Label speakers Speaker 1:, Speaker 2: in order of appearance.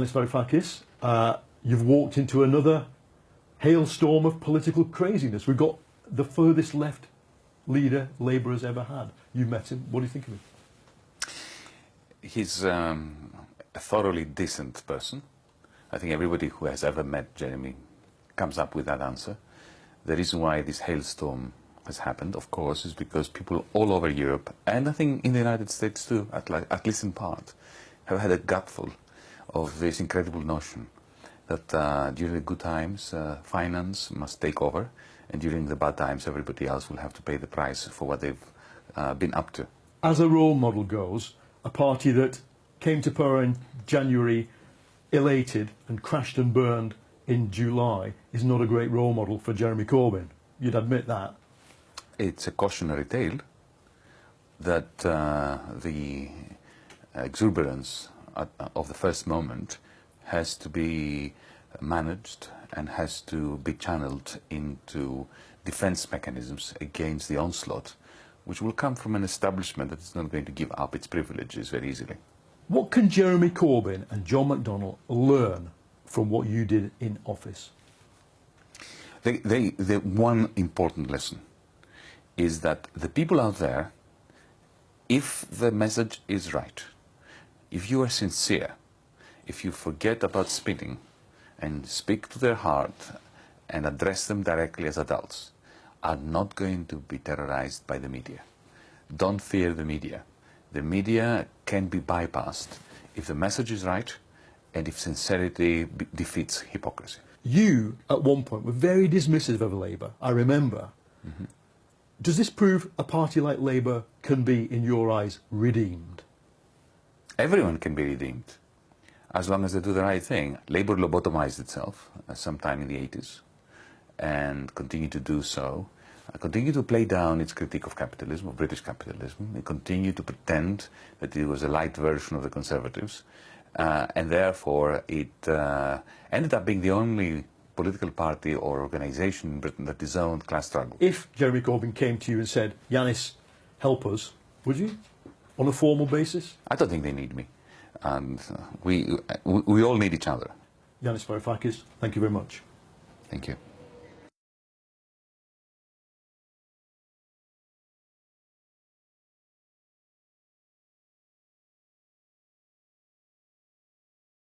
Speaker 1: Yanis Varoufakis, you've walked into another hailstorm of political craziness. We've got the furthest left leader Labour has ever had. You met him. What do you think of him?
Speaker 2: He's a thoroughly decent person. I think everybody who has ever met Jeremy comes up with that answer. The reason why this hailstorm has happened, of course, is because people all over Europe, and I think in the United States too, at least in part, have had a gutful of this incredible notion that during the good times, finance must take over, and during the bad times, everybody else will have to pay the price for what they've been up to.
Speaker 1: As a role model goes, a party that came to power in January, elated, and crashed and burned in July is not a great role model for Jeremy Corbyn. You'd admit that.
Speaker 2: It's a cautionary tale that the exuberance of the first moment has to be managed and has to be channeled into defense mechanisms against the onslaught, which will come from an establishment that is not going to give up its privileges very easily.
Speaker 1: What can Jeremy Corbyn and John McDonnell learn from what you did in office?
Speaker 2: The one important lesson is that the people out there, if the message is right, if you are sincere, if you forget about spinning and speak to their heart and address them directly as adults, are not going to be terrorized by the media. Don't fear the media. The media can be bypassed if the message is right and if sincerity defeats hypocrisy.
Speaker 1: You, at one point, were very dismissive of Labour, I remember. Mm-hmm. Does this prove a party like Labour can be, in your eyes, redeemed?
Speaker 2: Everyone can be redeemed, as long as they do the right thing. Labour lobotomized itself sometime in the 80s and continued to do so. Continued to play down its critique of capitalism, of British capitalism. It continued to pretend that it was a light version of the Conservatives. And therefore, it ended up being the only political party or organisation in Britain that disowned class struggle.
Speaker 1: If Jeremy Corbyn came to you and said, Yanis, help us, would you? On a formal basis?
Speaker 2: I don't think they need me. And we all need each other.
Speaker 1: Yanis Varoufakis, thank you very much.
Speaker 2: Thank you.